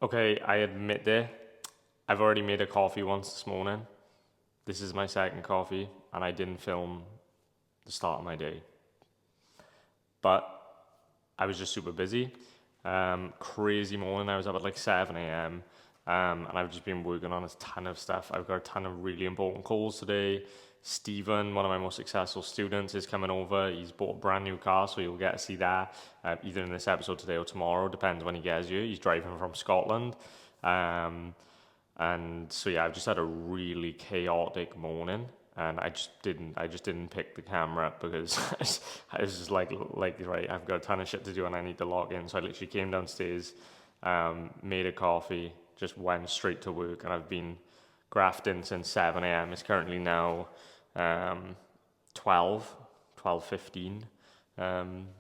Okay, I admit it. I've already made a coffee once this morning. This is my second coffee, and I didn't film the start of my day. But I was just super busy. Crazy morning. I was up at like 7 a.m. And I've just been working on a ton of stuff. I've got a ton of really important calls today. Stephen, one of my most successful students, is coming over. He's bought a brand new car, so you'll get to see that either in this episode today or tomorrow. Depends when he gets here. He's driving from Scotland. And so yeah, I've just had a really chaotic morning, and I just didn't pick the camera up because I was just like right, I've got a ton of shit to do and I need to log in. So I literally came downstairs, made a coffee, just went straight to work, and I've been grafting since 7 a.m. It's currently now 12:15,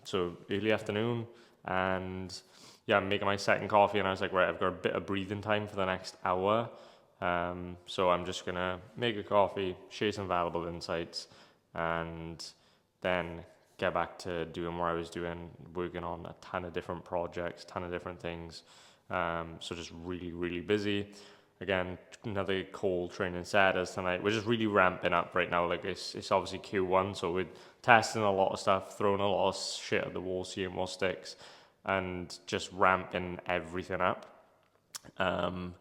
so early afternoon, and yeah, I'm making my second coffee, and I was like, right, I've got a bit of breathing time for the next hour, so I'm just gonna make a coffee, share some valuable insights, and then get back to doing what I was doing, working on a ton of different projects, ton of different things, so just really busy. Again, another call training set as tonight. We're just really ramping up right now. Like it's obviously Q1, so we're testing a lot of stuff, throwing a lot of shit at the wall, seeing what sticks, and just ramping everything up. And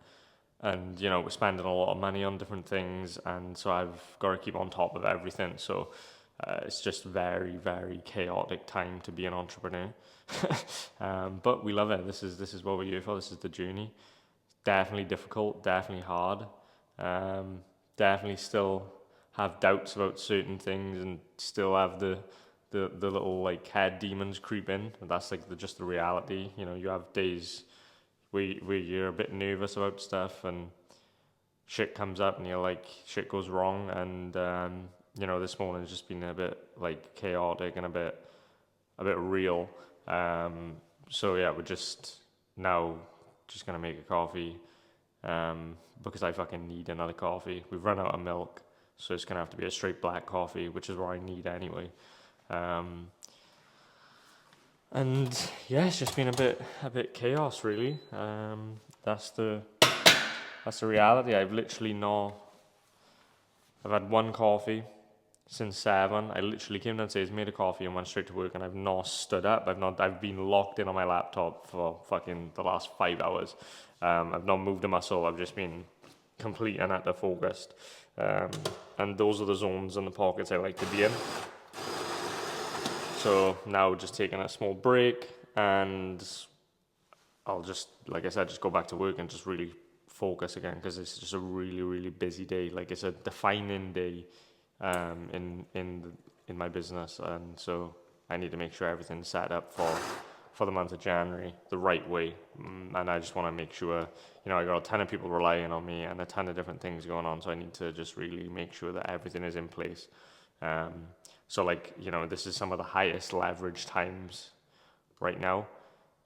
we're spending a lot of money on different things, and so I've got to keep on top of everything. So it's just very chaotic time to be an entrepreneur. But we love it. This is what we're here for. This is the journey. Definitely difficult, definitely hard. Definitely still have doubts about certain things, and still have the little like head demons creep in. And that's like just the reality. You have days where you're a bit nervous about stuff, and shit comes up, and you're like, shit goes wrong. And this morning's just been a bit like chaotic and a bit real. So yeah, we're just now just gonna make a coffee, because I fucking need another coffee. We've run out of milk, so it's gonna have to be a straight black coffee, which is what I need anyway. And yeah, it's just been a bit chaos, really. That's the reality. I've had one coffee since 7. I literally came downstairs, made a coffee, and went straight to work, and I've not stood up. I've been locked in on my laptop for fucking the last 5 hours. I've not moved a muscle. I've just been complete and utter focused. And those are the zones and the pockets I like to be in. So now just taking a small break, and I'll just, like I said, just go back to work and just really focus again, because it's just a really busy day. Like, it's a defining day in my business, and so I need to make sure everything's set up for the month of January the right way. And I just want to make sure, I got a ton of people relying on me and a ton of different things going on, so I need to just really make sure that everything is in place. So like, this is some of the highest leverage times right now,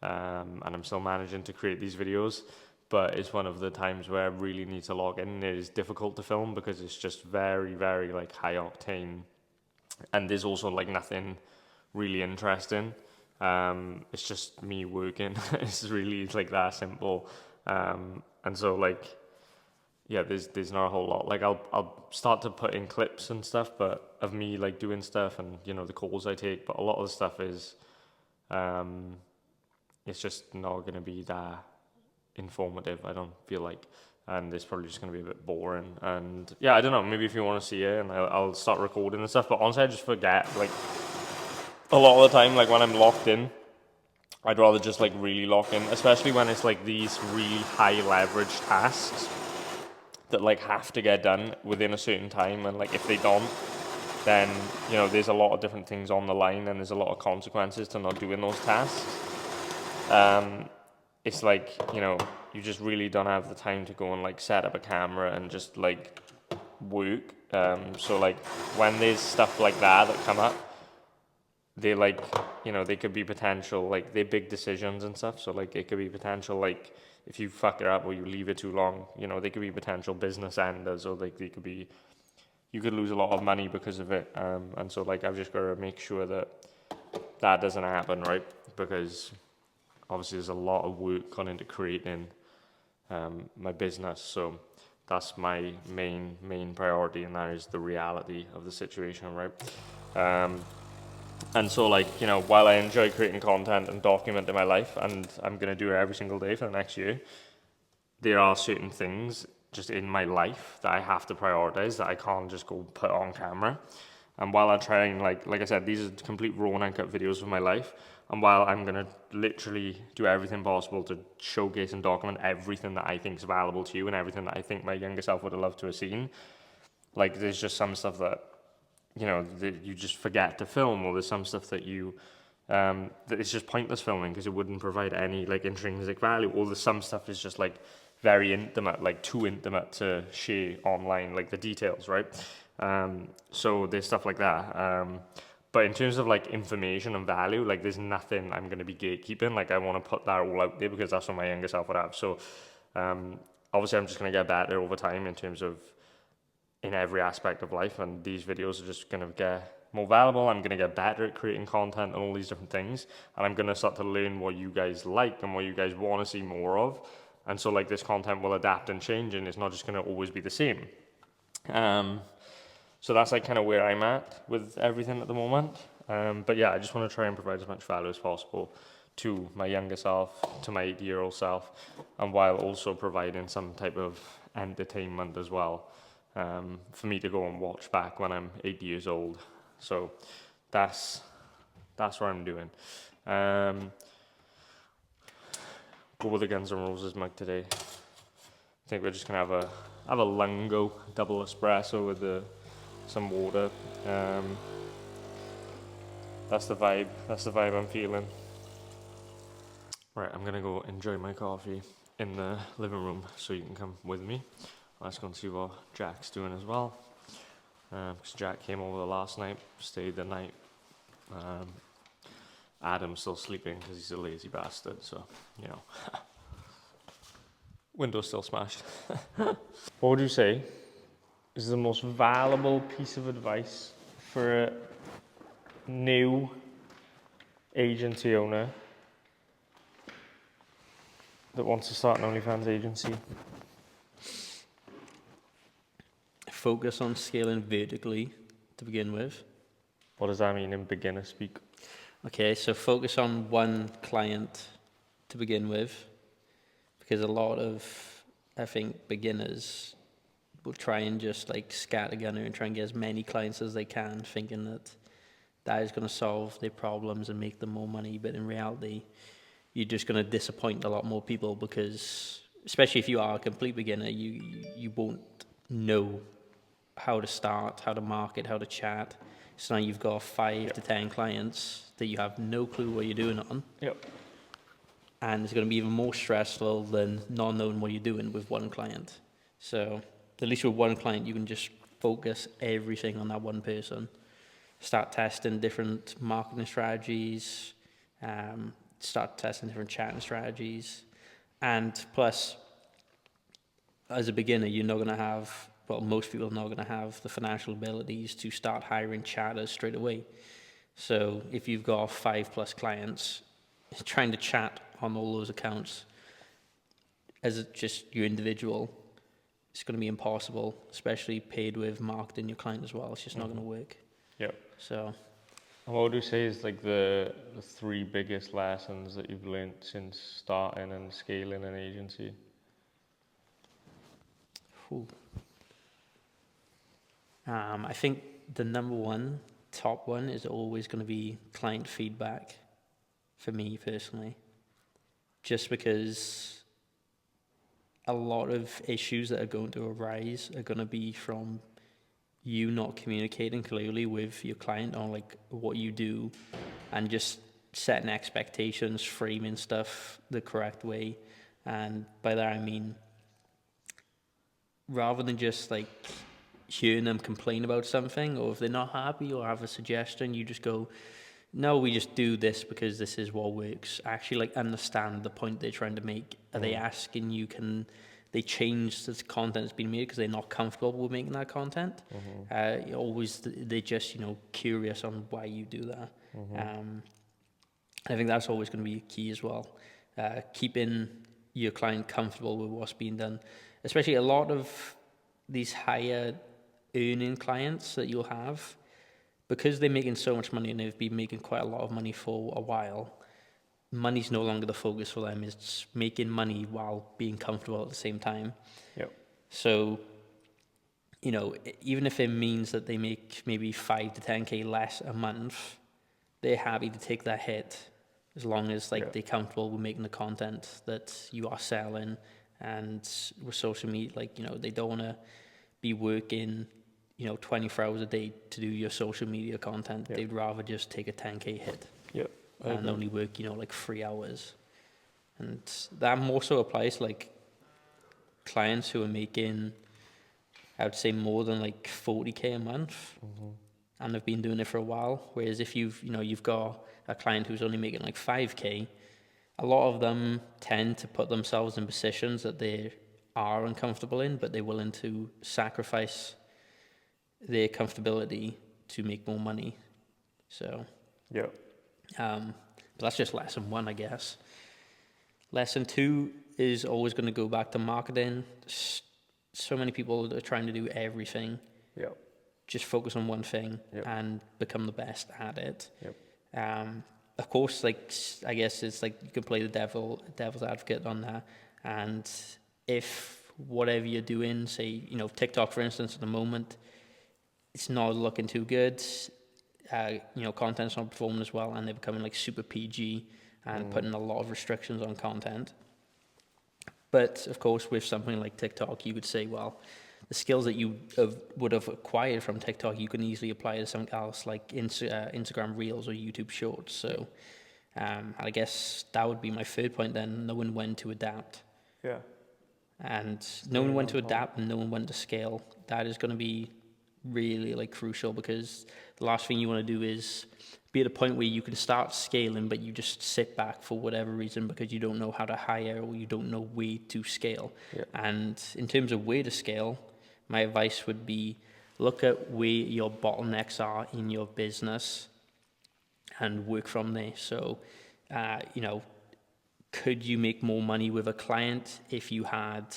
and I'm still managing to create these videos, but it's one of the times where I really need to log in. It is difficult to film because it's just very like high octane, and there's also like nothing really interesting. It's just me working. It's like that simple. And so like, yeah, there's not a whole lot. Like I'll start to put in clips and stuff, but of me like doing stuff, and the calls I take. But a lot of the stuff is, it's just not gonna be that informative, I don't feel like, and it's probably just gonna be a bit boring. And yeah, I don't know. Maybe if you want to see it, and I'll start recording and stuff. But honestly, I just forget. Like a lot of the time, like when I'm locked in, I'd rather just like really lock in, especially when it's like these really high leverage tasks that like have to get done within a certain time, and like if they don't, then there's a lot of different things on the line, and there's a lot of consequences to not doing those tasks. It's like, you just really don't have the time to go and like set up a camera and just like work. So like when there's stuff like that come up, they like, they could be potential, like they're big decisions and stuff. So like it could be potential, like if you fuck it up or you leave it too long, they could be potential business enders, or like you could lose a lot of money because of it. And so like I've just got to make sure that doesn't happen, right? Because obviously there's a lot of work gone into creating my business. So that's my main priority, and that is the reality of the situation, right? And so, like, you know, while I enjoy creating content and documenting my life, and I'm gonna do it every single day for the next year, there are certain things just in my life that I have to prioritize, that I can't just go put on camera. And while I try and, like I said, these are complete raw and uncut videos of my life. And while I'm gonna literally do everything possible to showcase and document everything that I think is valuable to you and everything that I think my younger self would have loved to have seen, like, there's just some stuff that, you know, that you just forget to film, or there's some stuff that you that it's just pointless filming because it wouldn't provide any, like, intrinsic value, or there's some stuff is just, like, very intimate, like too intimate to share online, like the details, right? So there's stuff like that. But in terms of, like, information and value, like, there's nothing I'm going to be gatekeeping. Like, I want to put that all out there because that's what my younger self would have. So obviously I'm just going to get better over time in terms of, in every aspect of life, and these videos are just going to get more valuable. I'm going to get better at creating content and all these different things, and I'm going to start to learn what you guys like and what you guys want to see more of. And so, like, this content will adapt and change, and it's not just going to always be the same. So that's, like, kind of where I'm at with everything at the moment. But yeah, I just want to try and provide as much value as possible to my younger self, to my 8-year-old self, and while also providing some type of entertainment as well, for me to go and watch back when I'm 8 years old. So that's what I'm doing. Go with the Guns N' Roses mug today. I think we're just gonna have a lungo double espresso with some water. That's the vibe. That's the vibe I'm feeling. Right, I'm gonna go enjoy my coffee in the living room, so you can come with me. Let's go and see what Jack's doing as well. Because Jack came over last night, stayed the night. Adam's still sleeping because he's a lazy bastard, so, you know. Window's still smashed. What would you say is the most valuable piece of advice for a new agency owner that wants to start an OnlyFans agency? Focus on scaling vertically to begin with. What does that mean in beginner speak? Okay, so focus on one client to begin with, because a lot of, I think, beginners will try and just, like, scattergunner and try and get as many clients as they can, thinking that that is going to solve their problems and make them more money. But in reality, you're just going to disappoint a lot more people, because, especially if you are a complete beginner, you won't know how to start, how to market, how to chat. So now you've got 5 to 10 clients that you have no clue what you're doing on. Yep. And it's going to be even more stressful than not knowing what you're doing with one client. So at least with one client, you can just focus everything on that one person. Start testing different marketing strategies, start testing different chatting strategies. And plus, as a beginner, you're not going to have, well, most people are not going to have the financial abilities to start hiring chatters straight away. So if you've got 5+ clients, trying to chat on all those accounts as just your individual, it's going to be impossible, especially paid with marketing your client as well. It's just not going to work. Yep. So, and what would you say is, like, the 3 biggest lessons that you've learned since starting and scaling an agency? I think the number one, top one, is always going to be client feedback for me personally. Just because a lot of issues that are going to arise are going to be from you not communicating clearly with your client on, like, what you do, and just setting expectations, framing stuff the correct way. And by that I mean, rather than just, like, hearing them complain about something, or if they're not happy or have a suggestion, you just go, no, we just do this because this is what works. Actually, like, understand the point they're trying to make. Are they asking you, can they change the content that's been made because they're not comfortable with making that content? Always they're just, you know, curious on why you do that. I think that's always going to be key as well. Keeping your client comfortable with what's being done. Especially a lot of these higher earning clients that you'll have, because they're making so much money and they've been making quite a lot of money for a while, money's no longer the focus for them. It's making money while being comfortable at the same time. Yep. So, you know, even if it means that they make maybe 5 to 10K less a month, they're happy to take that hit as long as they're comfortable with making the content that you are selling. And with social media, like, you know, they don't want to be working, you know, 24 hours a day to do your social media content. They'd rather just take a 10K hit. Yep. And only work, you know, like 3 hours. And that more so applies to like clients who are making, I would say, more than like 40K a month, and have been doing it for a while. Whereas if you've got a client who's only making like 5K, a lot of them tend to put themselves in positions that they are uncomfortable in, but they're willing to sacrifice their comfortability to make more money. So, but that's just lesson 1, I guess. Lesson 2 is always going to go back to marketing. So many people are trying to do everything. Just focus on one thing and become the best at it. Of course, like, I guess it's like you can play the devil's advocate on that. And if whatever you're doing, say, you know, TikTok, for instance, at the moment, it's not looking too good. You know, content's not performing as well, and they're becoming like super PG and putting a lot of restrictions on content. But of course, with something like TikTok, you could say, well, the skills that you would have acquired from TikTok, you can easily apply to something else like Instagram Reels or YouTube Shorts. So I guess that would be my third point then, knowing when to adapt. And knowing when to adapt and knowing when to scale, that is going to be really like crucial, because the last thing you want to do is be at a point where you can start scaling, but you just sit back for whatever reason because you don't know how to hire or you don't know where to scale. And in terms of where to scale, my advice would be look at where your bottlenecks are in your business and work from there. So, you know, could you make more money with a client if you had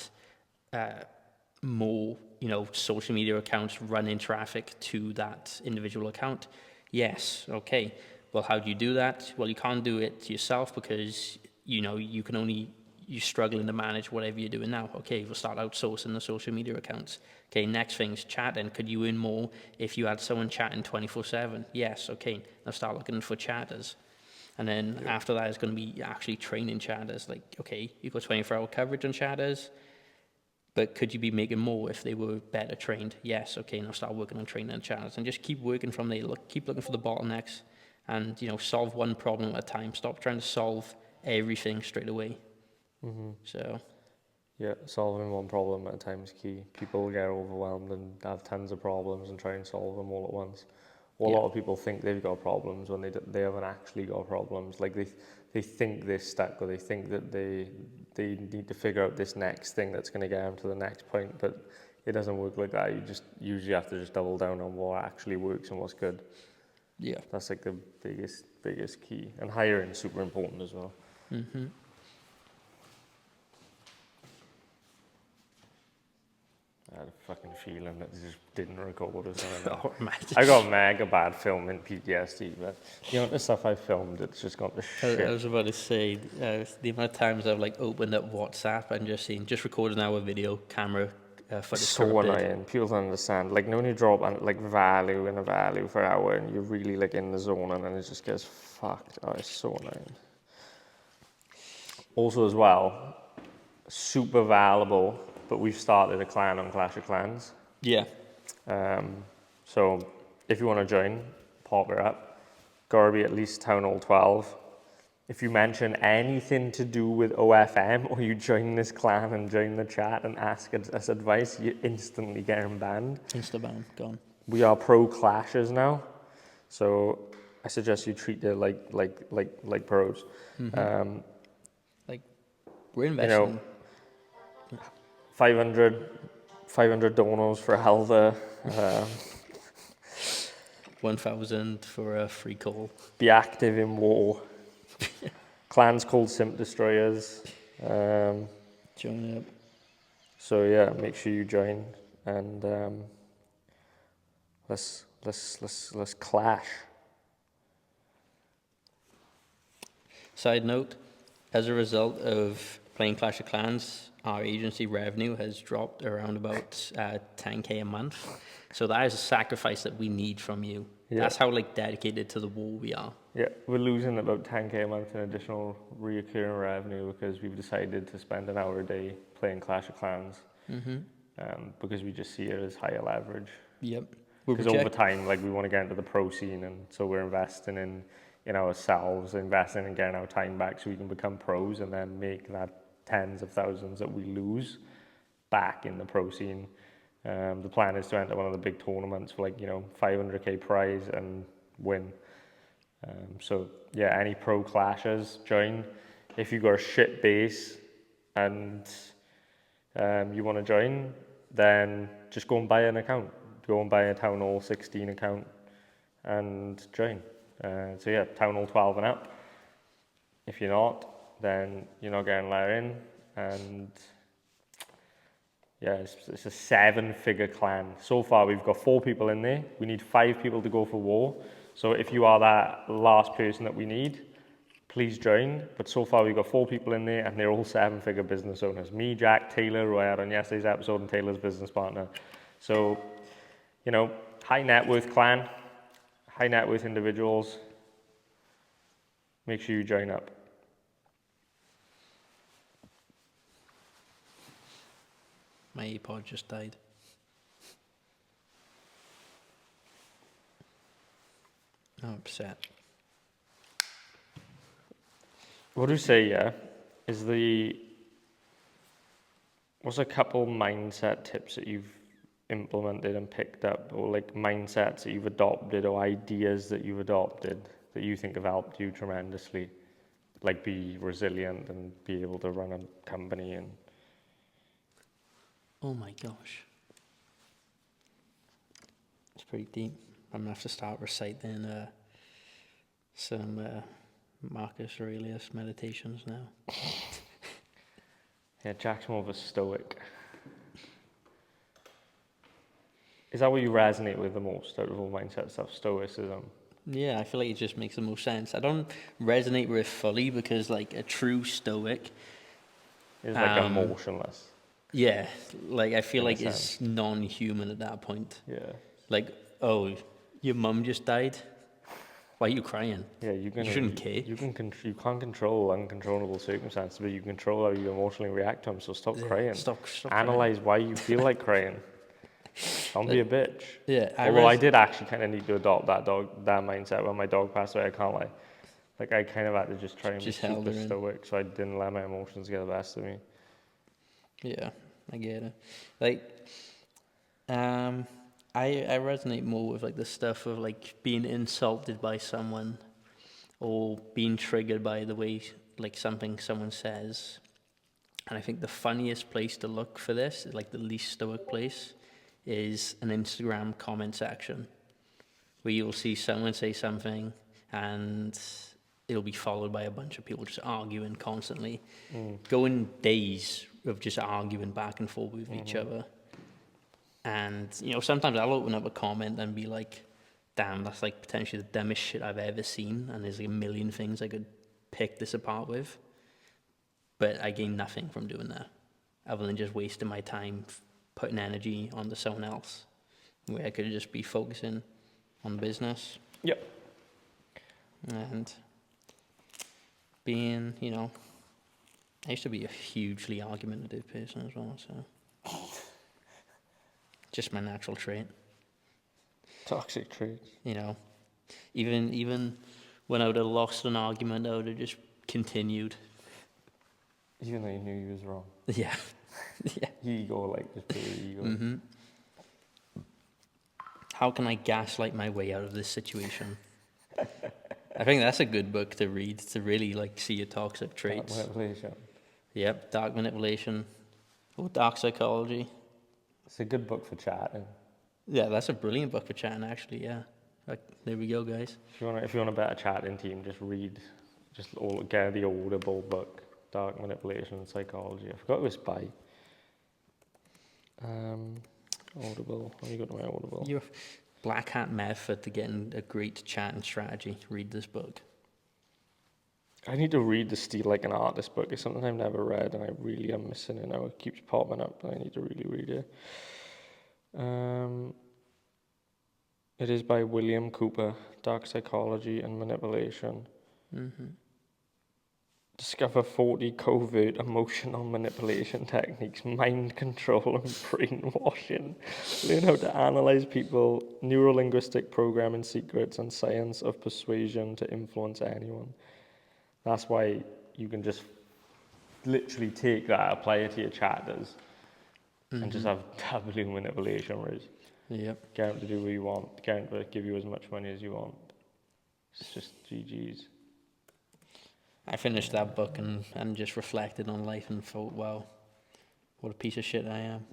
more, you know, social media accounts running traffic to that individual account? Yes. Okay. Well, how do you do that? Well, you can't do it yourself because, you know, you're struggling to manage whatever you're doing now. Okay, we'll start outsourcing the social media accounts. Okay, next thing's chatting. Could you earn more if you had someone chatting 24/7? Yes. Okay, now start looking for chatters. And then after that is going to be actually training chatters. Like, okay, you've got 24-hour coverage on chatters, but could you be making more if they were better trained? Yes. Okay, now start working on training chatters and just keep working from there. Keep looking for the bottlenecks and, you know, solve one problem at a time. Stop trying to solve everything straight away. So, yeah, solving one problem at a time is key. People get overwhelmed and have tons of problems and try and solve them all at once. A lot of people think they've got problems when they haven't actually got problems. Like they think they're stuck, or they think that they need to figure out this next thing that's going to get them to the next point. But it doesn't work like that. You just usually have to just double down on what actually works and what's good. Yeah, that's like the biggest key. And hiring is super important as well. I had a fucking feeling that it just didn't record or something. I got mega bad filming PTSD, but you know, the stuff I filmed, it's just gone to shit. I was about to say, the amount of times I've like opened up WhatsApp and just recorded an hour video, camera footage. It's so annoying. People don't understand. Like, when you drop like value in a value for an hour and you're really like in the zone, and then it just gets fucked. Oh, it's so annoying. Also as well, super valuable, but we've started a clan on Clash of Clans. Yeah. So if you want to join, pop it up. Gotta be at least Town Hall 12. If you mention anything to do with OFM, or you join this clan and join the chat and ask us advice, you instantly getting banned. Insta-ban, gone. We are pro Clashers now, so I suggest you treat it like pros. Like, we're investing. You know, 500 donos for Helva. 1,000 for a free call. Be active in war. Clans called Simp Destroyers. Join up. So yeah, make sure you join, and let's clash. Side note, as a result of playing Clash of Clans, our agency revenue has dropped around about 10k a month. So that is a sacrifice that we need from you. Yeah. That's how like dedicated to the war we are. Yeah, we're losing about 10k a month in additional recurring revenue because we've decided to spend an hour a day playing Clash of Clans. Because we just see it as higher leverage. Yep. Because over time, like, we want to get into the pro scene, and so we're investing in ourselves, investing in getting our time back so we can become pros and then make that tens of thousands that we lose back in the pro scene. The plan is to enter one of the big tournaments for 500k prize and win. So yeah, any pro clashes, join. If you've got a shit base and you want to join, then just go and buy an account. Go and buy a Town Hall 16 account and join. So yeah, Town Hall 12 and up. If you're not, then you're not getting let in. And yeah, it's a 7-figure clan. So far, we've got 4 people in there. We need 5 people to go for war. So if you are that last person that we need, please join. But so far, we've got 4 people in there, and they're all 7-figure business owners. Me, Jack, Taylor, who I had on yesterday's episode, and Taylor's business partner. So, high net worth clan, high net worth individuals. Make sure you join up. My iPod just died. I'm upset. What do you say, yeah, what's a couple mindset tips that you've implemented and picked up, or like mindsets that you've adopted, or ideas that you've adopted that you think have helped you tremendously, like be resilient and be able to run a company? And Oh my gosh. It's pretty deep. I'm going to have to start reciting some Marcus Aurelius meditations now. yeah, Jack's more of a stoic. Is that what you resonate with the most out of all mindset stuff, stoicism? Yeah, I feel like it just makes the most sense. I don't resonate with it fully because, like, a true stoic... It's like emotionless. Yeah, like, I feel In a like it's non-human at that point. Yeah. Like, oh, your mum just died? Why are you crying? Yeah, You shouldn't care. You can't control uncontrollable circumstances, but you control how you emotionally react to them. So stop crying. Stop Analyze why you feel like crying. Don't be a bitch. Yeah, Although I did actually kind of need to adopt that mindset when my dog passed away. I can't lie. Like, I kind of had to just try and be super stoic, so I didn't let my emotions get the best of me. Yeah, I get it. Like, I resonate more with like the stuff of like being insulted by someone or being triggered by the way like something someone says. And I think the funniest place to look for this, like the least stoic place, is an Instagram comment section where you'll see someone say something and it'll be followed by a bunch of people just arguing constantly, going days of just arguing back and forth with each other. And, sometimes I'll open up a comment and be like, damn, that's like potentially the dumbest shit I've ever seen. And there's like a million things I could pick this apart with. But I gain nothing from doing that, other than just wasting my time putting energy onto someone else, where I could just be focusing on business. Yep. And being, I used to be a hugely argumentative person as well, so just my natural trait. Toxic trait. Even when I would have lost an argument, I would have just continued. Even though you knew you was wrong. Yeah. Yeah. Ego, just pure ego. Mm-hmm. How can I gaslight my way out of this situation? I think that's a good book to read, to really see your toxic traits. Dark manipulation. Yep, dark manipulation. Or dark psychology. It's a good book for chatting. Yeah, that's a brilliant book for chatting, actually, yeah. There we go, guys. If you want a better chatting team, just get the Audible book. Dark Manipulation and Psychology. I forgot it was by. Audible. Let me go to my Audible. Your black hat method to getting a great chat and strategy. Read this book. I need to read the Steal Like an Artist book. It's something I've never read, and I really am missing it now. It keeps popping up, and I need to really read it. It is by William Cooper, Dark Psychology and Manipulation. Mm-hmm. Discover 40 covert emotional manipulation techniques, mind control and brainwashing. Learn how to analyze people, neurolinguistic programming secrets, and science of persuasion to influence anyone. That's why you can just literally take that, apply it to your chatters, and just have taboo manipulation, whereas Yep. get them to do what you want, get them to give you as much money as you want. It's just GG's. I finished that book and just reflected on life and thought, wow, what a piece of shit I am.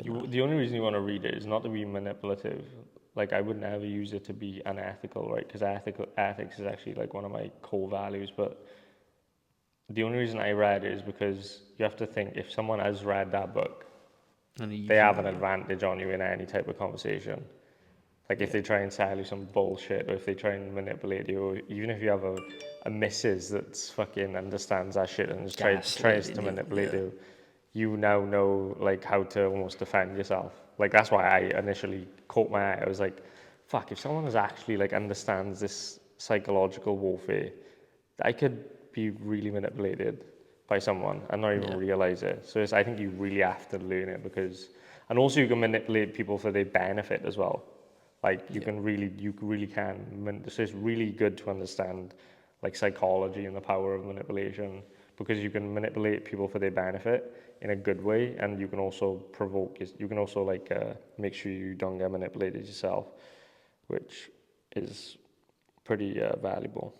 The only reason you want to read it is not to be manipulative. Like, I would never use it to be unethical, right? Because ethics is actually like one of my core values. But the only reason I read it is because you have to think, if someone has read that book, they have an advantage on you in any type of conversation. Like, if they try and sell you some bullshit, or if they try and manipulate you, or even if you have a missus that's fucking understands that shit and just tries to manipulate you, you now know like how to almost defend yourself. Like, that's why I initially caught my eye. I was like, fuck, if someone is actually like understands this psychological warfare, I could be really manipulated by someone and not even realize it. So I think you really have to learn it, because, and also you can manipulate people for their benefit as well. Like, you really can. So it's really good to understand like psychology and the power of manipulation, because you can manipulate people for their benefit in a good way, and you can also you can also like make sure you don't get manipulated yourself, which is pretty valuable.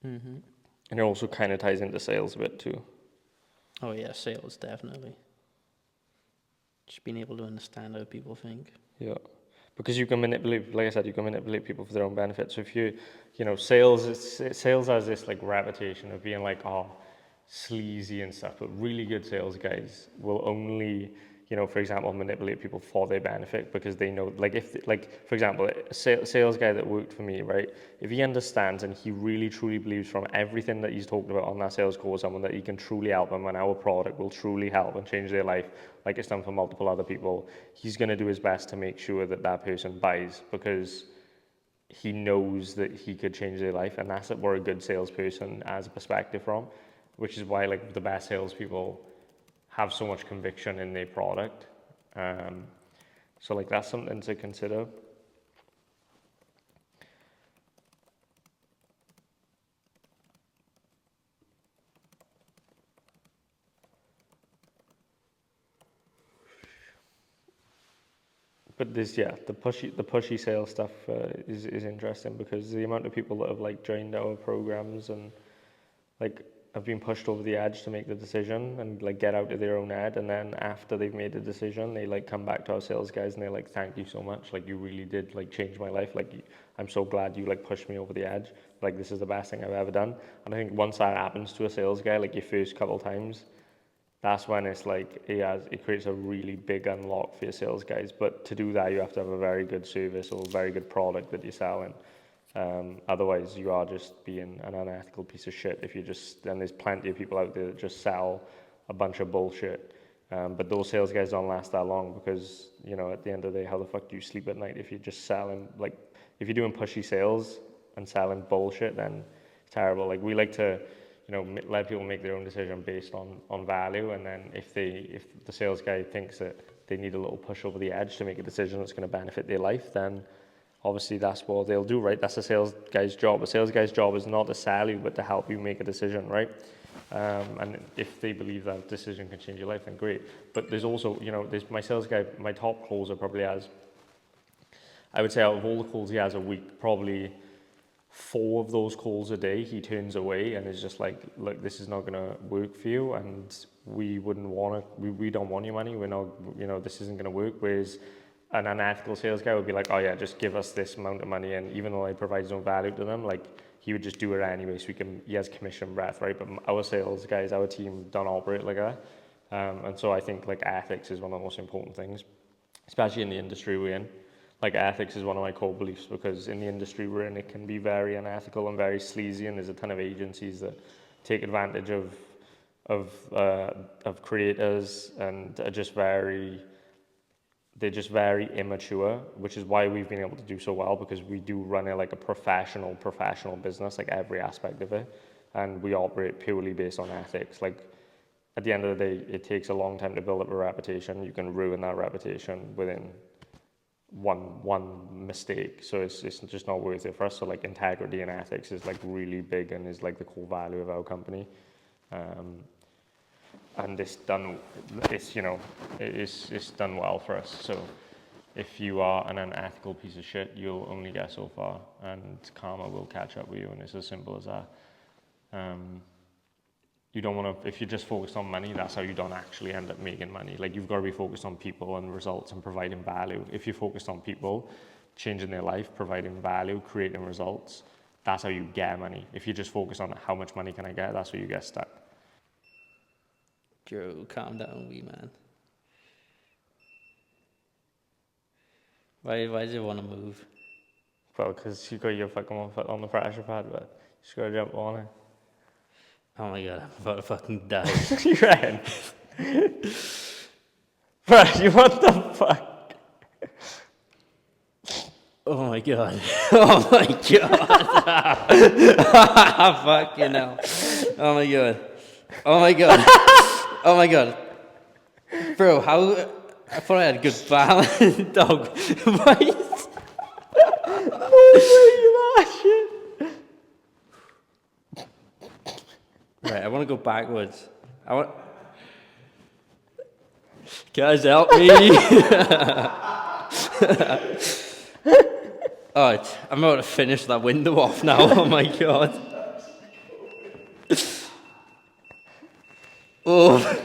Mm-hmm. And it also kind of ties into sales a bit too. Oh yeah, sales, definitely. Just being able to understand how people think. Yeah. Because you can manipulate, like I said, you can manipulate people for their own benefit. So if sales has this like reputation of being like, oh, sleazy and stuff, but really good sales guys will only, for example, manipulate people for their benefit, because they know, like, for example, a sales guy that worked for me, right? If he understands and he really truly believes from everything that he's talked about on that sales call with someone that he can truly help them, and our product will truly help and change their life, like it's done for multiple other people, he's going to do his best to make sure that that person buys, because he knows that he could change their life, and that's where a good salesperson has a perspective from, which is why like the best salespeople have so much conviction in their product. So like that's something to consider. But this, the pushy sales stuff is interesting, because the amount of people that have like joined our programs and like have been pushed over the edge to make the decision and like get out of their own head, and then after they've made the decision, they like come back to our sales guys and they're like, thank you so much, like you really did like change my life, like I'm so glad you like pushed me over the edge, like this is the best thing I've ever done. And I think once that happens to a sales guy, like your first couple times, that's when it's like it creates a really big unlock for your sales guys. But to do that, you have to have a very good service or a very good product that you're selling. Otherwise, you are just being an unethical piece of shit. And there's plenty of people out there that just sell a bunch of bullshit. But those sales guys don't last that long, because at the end of the day, how the fuck do you sleep at night if you're just selling, like, if you're doing pushy sales and selling bullshit? Then it's terrible. Like, we like to let people make their own decision based on value, and then if the sales guy thinks that they need a little push over the edge to make a decision that's going to benefit their life, then obviously that's what they'll do, right? That's a sales guy's job. A sales guy's job is not to sell you, but to help you make a decision, right? And if they believe that decision can change your life, then great. But there's also, there's my sales guy, my top closer probably has, I would say out of all the calls he has a week, probably 4 of those calls a day he turns away and is just like, look, this is not going to work for you, and we don't want your money, we're not, this isn't going to work. Whereas an unethical sales guy would be like, oh yeah, just give us this amount of money, and even though it provides no value to them, like he would just do it anyway, so he has commission breath, right? But our sales guys, our team don't operate like that. And so I think like ethics is one of the most important things, especially in the industry we're in. Like ethics is one of my core beliefs, because in the industry we're in, it can be very unethical and very sleazy, and there's a ton of agencies that take advantage of creators and are just they're just very immature, which is why we've been able to do so well, because we do run it like a professional business, like every aspect of it, and we operate purely based on ethics. Like at the end of the day, it takes a long time to build up a reputation. You can ruin that reputation within one mistake, so it's just not worth it for us. So like integrity and ethics is like really big and is like the core value of our company. And it's done well for us. So if you are an unethical piece of shit, you'll only get so far, and karma will catch up with you, and it's as simple as that. You don't want to, if you're just focused on money, that's how you don't actually end up making money. Like you've got to be focused on people and results and providing value. If you're focused on people, changing their life, providing value, creating results, that's how you get money. If you just focus on how much money can I get, that's where you get stuck. Joe, calm down, wee man. Why does you want to move? Well, because you got your fucking 1 foot on the pressure pad, but you just got to jump on it. Oh my god, I'm about to fucking die. You reckon? Right, you what the fuck? Oh my god. Oh my god. Fucking hell. Oh my god. Oh my god. Oh my god. Bro, how... I thought I had good balance, dog. Why? Right, I want to go backwards. Guys, help me! Alright, I'm about to finish that window off now. Oh my god. Oh.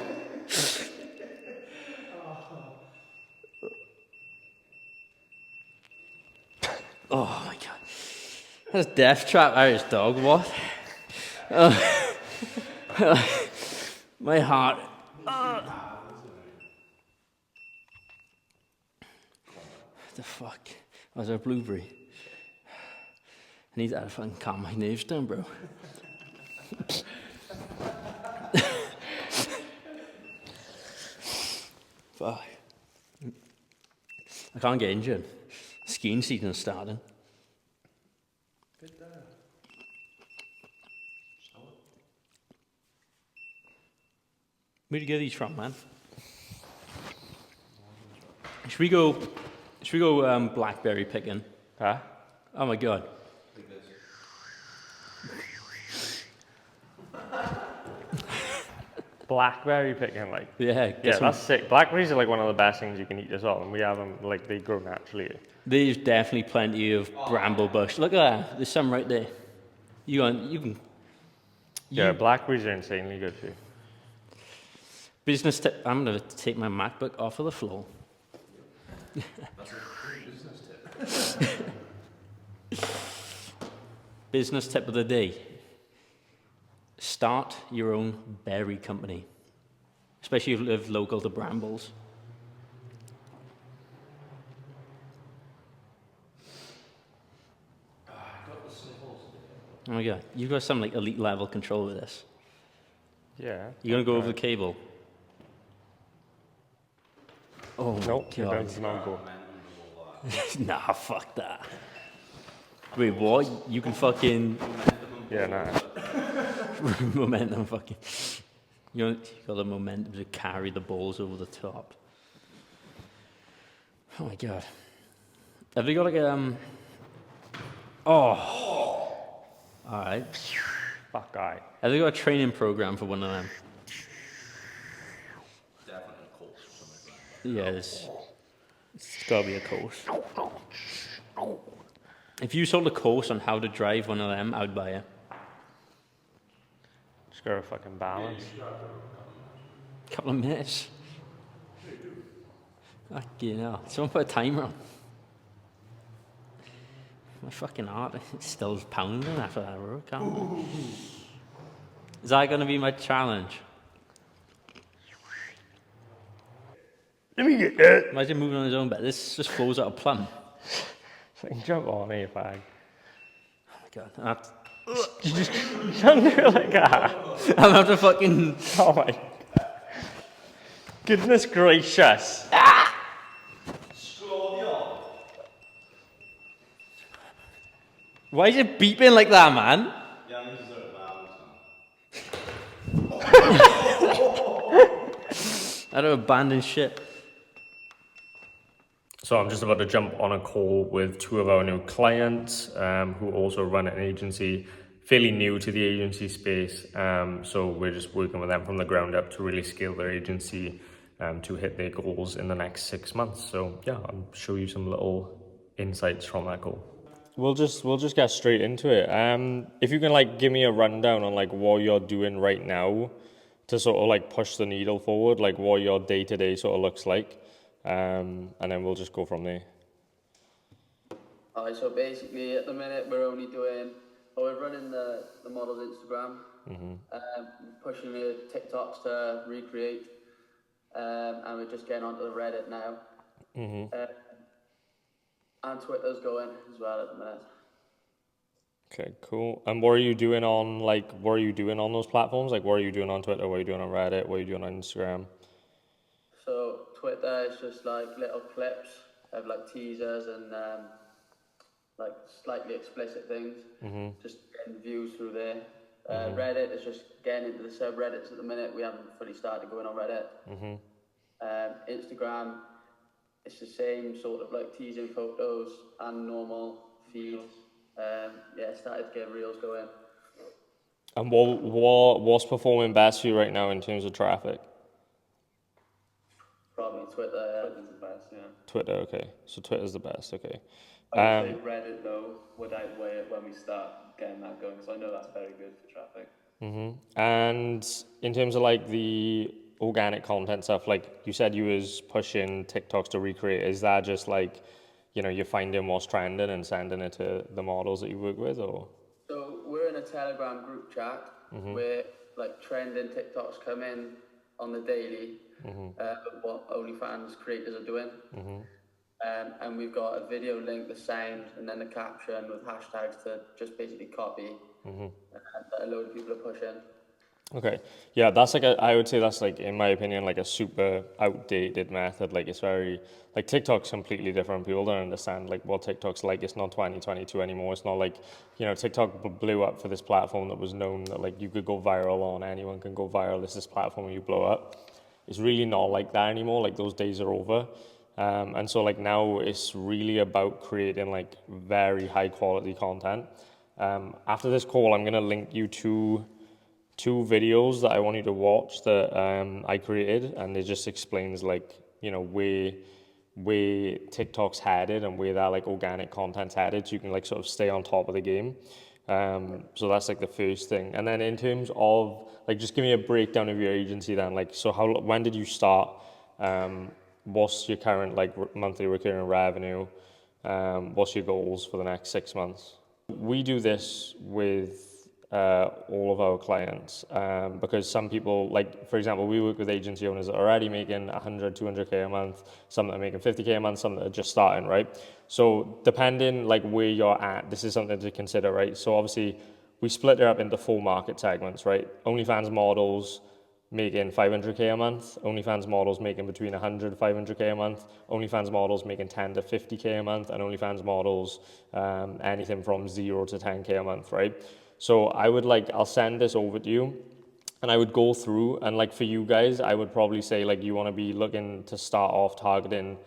Oh my god. That's death trap Irish dog, what? My heart. What the fuck? Oh, is there a blueberry? I need that to fucking calm my nerves down, bro. Fuck. I can't get injured. Skiing season's starting. Where'd you get these from, man? Should we go blackberry picking? Huh? Oh my god. Blackberry picking, like. Yeah, that's sick. Blackberries are like one of the best things you can eat as well, and we have them, like, they grow naturally. There's definitely plenty of bramble bush. Look at that. There's some right there. You can. Yeah, blackberries are insanely good for you. Business tip. I'm going to take my MacBook off of the floor. That's a great business tip. Business tip of the day. Start your own berry company, especially if you live local to brambles. Oh my god, you've got some like elite level control of this. Yeah. You're gonna go over the cable. Oh Nope, my god. it's not go. Nah, fuck that. Wait, what? You can fucking Yeah, nah. momentum fucking. You got the momentum to carry the balls over the top. Oh my god. Have they got like a Oh. Alright. Fuck guy. Have they got a training program for one of them? Definitely a course or something like that. Yeah, it's gotta be a course. If you sold a course on how to drive one of them, I would buy it. Just gotta fucking balance. Couple of minutes. Fucking hell. Someone put a timer on. My fucking heart is still pounding after that, bro. Can't. Is that going to be my challenge? Let me get that. Imagine moving on his own bed. This just flows out a plum. Fucking jump on me, fag. Oh my god. I have to, Don't do it like that. I'm going to fucking... Oh my. Goodness gracious. Why is it beeping like that, man? Yeah, I'm just a balance now. I don't abandon shit. So I'm just about to jump on a call with two of our new clients who also run an agency, fairly new to the agency space. So we're just working with them from the ground up to really scale their agency to hit their goals in the next 6 months. So yeah, I'll show you some little insights from that call. We'll just get straight into it. If you can like give me a rundown on like what you're doing right now to sort of like push the needle forward, like what your day-to-day sort of looks like. And then we'll just go from there. Alright, so basically at the minute we're running the model's Instagram, pushing the TikToks to recreate, and we're just getting onto the Reddit now. And Twitter's going as well at the minute. Okay, cool. And what are you doing on those platforms? Like what are you doing on Twitter? What are you doing on Reddit? What are you doing on Instagram? So Twitter is just like little clips of like teasers and like slightly explicit things, just getting views through there. Reddit is just getting into the subreddits at the minute. We haven't fully started going on Reddit. Instagram, it's the same sort of like teasing photos and normal feeds. Started to get reels going. And what's performing best for you right now in terms of traffic? Probably Twitter. Twitter's the best, yeah. Twitter, okay. So Twitter's the best, okay. I would say Reddit, though, would outweigh it when we start getting that going, so I know that's very good for traffic. And in terms of like the organic content stuff, like you said you was pushing TikToks to recreate, is that just like, you're finding what's trending and sending it to the models that you work with, or? So we're in a Telegram group chat where like trending TikToks come in on the daily, what OnlyFans creators are doing. And we've got a video link, the sound, and then the caption with hashtags to just basically copy that a load of people are pushing. Okay, yeah, that's like I would say that's like, in my opinion, like a super outdated method. Like it's very, like TikTok's completely different. People don't understand like what TikTok's like. It's not 2022 anymore. It's not like, TikTok blew up for this platform that was known that like you could go viral on, anyone can go viral. It's this platform where you blow up. It's really not like that anymore. Like those days are over. And so like now it's really about creating like very high quality content. After this call, I'm going to link you to two videos that I want you to watch that I created, and it just explains like, where TikTok's headed and where that like organic content's headed, so you can like sort of stay on top of the game. So that's like the first thing. And then in terms of like, just give me a breakdown of your agency then, like, so when did you start? What's your current like monthly recurring revenue? What's your goals for the next 6 months? We do this with all of our clients because some people, like for example, we work with agency owners that are already making 100, 200k a month, some that are making 50k a month, some that are just starting, right? So depending like where you're at, this is something to consider, right? So obviously we split it up into 4 market segments, right? OnlyFans models making 500k a month, OnlyFans models making between 100 500k a month, OnlyFans models making 10 to 50k a month, and OnlyFans models anything from 0 to 10k a month, right? So I'll send this over to you, and I would go through, and like for you guys, I would probably say like you want to be looking to start off targeting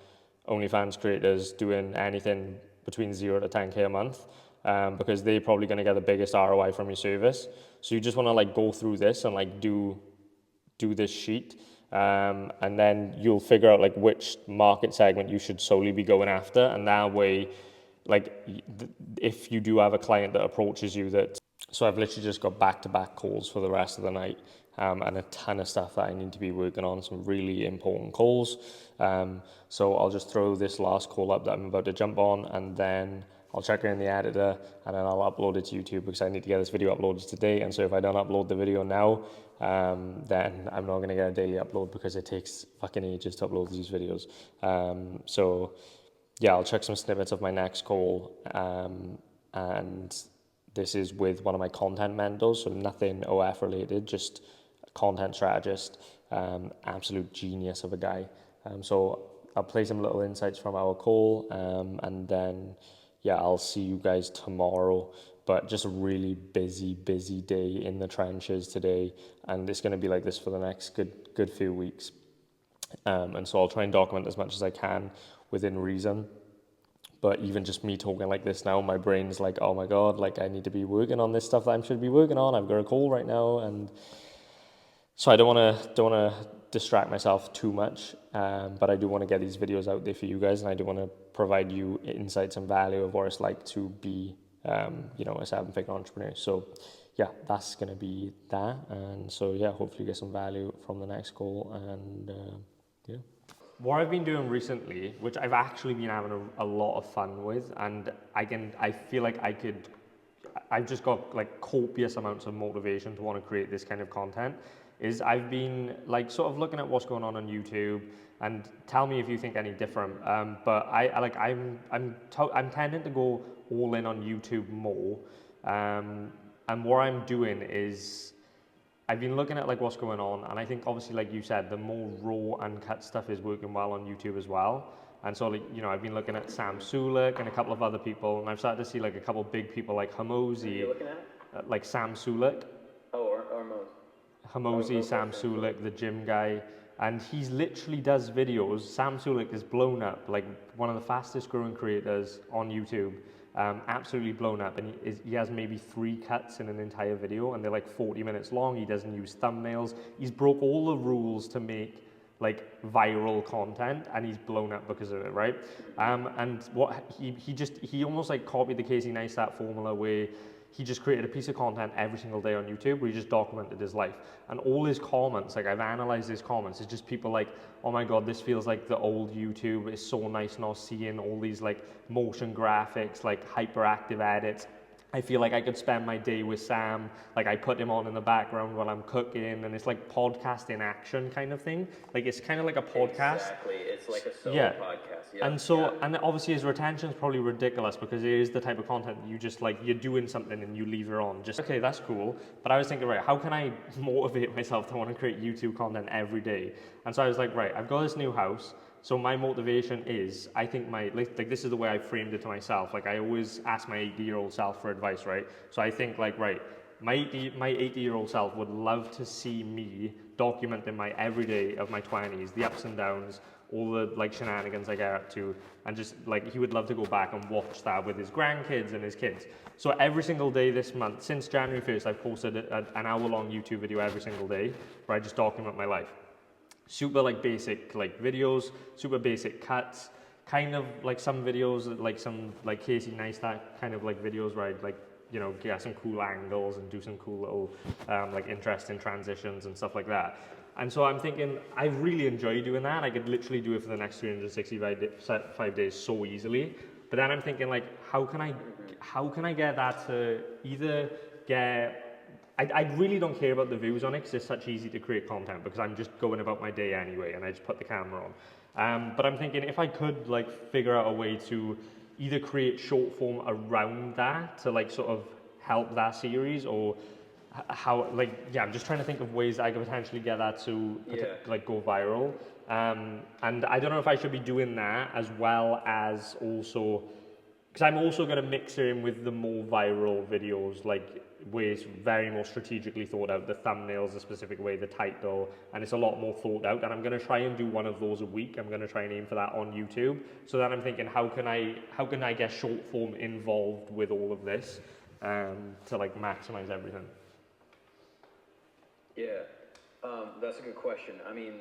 OnlyFans creators doing anything between 0 to 10k a month, because they're probably going to get the biggest ROI from your service. So you just want to like go through this and like do this sheet, and then you'll figure out like which market segment you should solely be going after, and that way, like if you do have a client that approaches you that. So I've literally just got back-to-back calls for the rest of the night. and a ton of stuff that I need to be working on, some really important calls. So I'll just throw this last call up that I'm about to jump on, and then I'll check it in the editor, and then I'll upload it to YouTube because I need to get this video uploaded today. And so if I don't upload the video now, then I'm not going to get a daily upload because it takes fucking ages to upload these videos. So yeah, I'll check some snippets of my next call, and this is with one of my content mentors, so nothing OF related, just content strategist, absolute genius of a guy. So I'll play some little insights from our call, and then yeah, I'll see you guys tomorrow. But just a really busy day in the trenches today, and it's going to be like this for the next good few weeks. And so I'll try and document as much as I can within reason. But even just me talking like this now, my brain's like, oh my God, like I need to be working on this stuff that I should be working on. I've got a call right now, and so I don't want to distract myself too much. But I do want to get these videos out there for you guys, and I do want to provide you insights and value of what it's like to be, a seven-figure entrepreneur. So yeah, that's going to be that. And so yeah, hopefully you get some value from the next call, and yeah. What I've been doing recently, which I've actually been having a lot of fun with, and I feel like I've just got like copious amounts of motivation to want to create this kind of content, is I've been like sort of looking at what's going on YouTube, and tell me if you think any different. But I'm tending to go all in on YouTube more, and what I'm doing is I've been looking at like what's going on, and I think obviously like you said, the more raw and cut stuff is working well on YouTube as well. And so like, I've been looking at Sam Sulek and a couple of other people, and I've started to see like a couple of big people like Hamosi. Who are you looking at? Like Sam Sulek. Oh, or Mose. Hamosi, Sam Sulek, the gym guy, and he's literally does videos. Sam Sulek is blown up, like one of the fastest growing creators on YouTube. Absolutely blown up, and he has maybe 3 cuts in an entire video, and they're like 40 minutes long. He doesn't use thumbnails. He's broke all the rules to make like viral content, and he's blown up because of it, right? And what he almost like copied the Casey Neistat formula, where he just created a piece of content every single day on YouTube where he just documented his life. And all his comments, like I've analyzed his comments, it's just people like, oh my God, this feels like the old YouTube. It's so nice not seeing all these like motion graphics, like hyperactive edits. I feel like I could spend my day with Sam, like I put him on in the background while I'm cooking, and it's like podcast in action kind of thing. Like it's kind of like a podcast. Exactly, it's like a solo podcast. Yeah. And so, and obviously his retention is probably ridiculous because it is the type of content you just like, you're doing something and you leave it on. Just, okay, that's cool. But I was thinking, right, how can I motivate myself to want to create YouTube content every day? And so I was like, right, I've got this new house. So my motivation is, I think like this is the way I framed it to myself. Like I always ask my 80-year-old self for advice, right? So I think like, right, my 80-year-old self would love to see me documenting my everyday of my 20s, the ups and downs, all the like shenanigans I get up to, and just like he would love to go back and watch that with his grandkids and his kids. So every single day this month, since January 1st, I've posted an hour-long YouTube video every single day where I just document my life. Super like basic like videos, super basic cuts, kind of like some videos like some like Casey Neistat kind of like videos where I'd like get some cool angles and do some cool little like interesting transitions and stuff like that. And so I'm thinking I really enjoy doing that. I could literally do it for the next 365 days so easily. But then I'm thinking like how can I get that to either get, I really don't care about the views on it because it's such easy to create content because I'm just going about my day anyway and I just put the camera on. But I'm thinking if I could like figure out a way to either create short form around that to like sort of help that series, or how I'm just trying to think of ways that I could potentially get that to like go viral. And I don't know if I should be doing that as well as also, because I'm also going to mix it in with the more viral videos, like ways very more strategically thought out, the thumbnails a specific way, the title, and it's a lot more thought out, and I'm going to try and do one of those a week. I'm going to try and aim for that on YouTube. So then I'm thinking how can I get short form involved with all of this to like maximize everything. Yeah, that's a good question. I mean,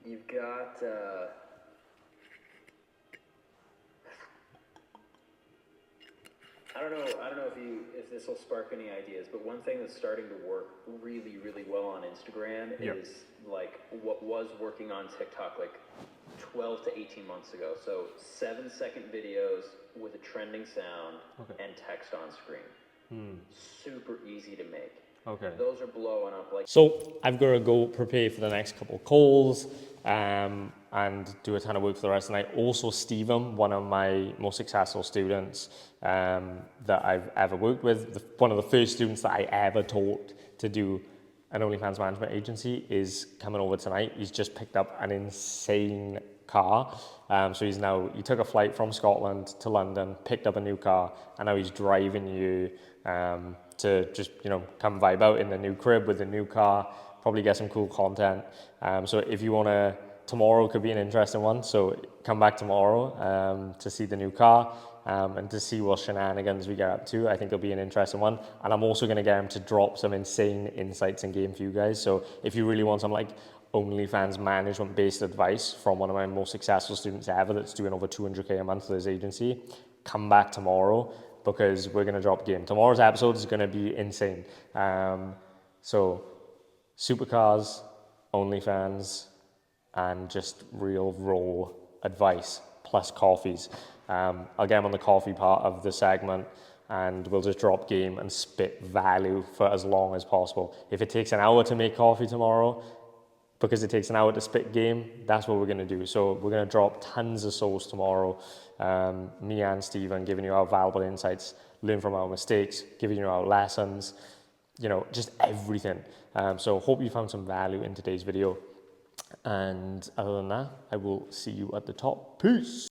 you've got I don't know if this will spark any ideas, but one thing that's starting to work really, really well on Instagram is like what was working on TikTok like 12 to 18 months ago. So 7-second videos with a trending sound and text on screen. Super easy to make. Okay. Those are blowing up like. So I've got to go prepare for the next couple of calls and do a ton of work for the rest of the night. Also, Stephen, one of my most successful students that I've ever worked with, one of the first students that I ever taught to do an OnlyFans management agency, is coming over tonight. He's just picked up an insane car. So he took a flight from Scotland to London, picked up a new car, and now he's driving you to just, come vibe out in the new crib with the new car, probably get some cool content. So if you want to, tomorrow could be an interesting one. So come back tomorrow to see the new car and to see what shenanigans we get up to. I think it'll be an interesting one. And I'm also going to get him to drop some insane insights in game for you guys. So if you really want some like OnlyFans management based advice from one of my most successful students ever that's doing over 200K a month for his agency, come back tomorrow, because we're going to drop game. Tomorrow's episode is going to be insane. So supercars, OnlyFans, and just real raw advice, plus coffees. I'll get him on the coffee part of the segment, and we'll just drop game and spit value for as long as possible. If it takes an hour to make coffee tomorrow, because it takes an hour to spit game, that's what we're going to do. So we're going to drop tons of souls tomorrow. Me and Stephen giving you our valuable insights, learn from our mistakes, giving you our lessons, just everything. So hope you found some value in today's video. And other than that, I will see you at the top. Peace.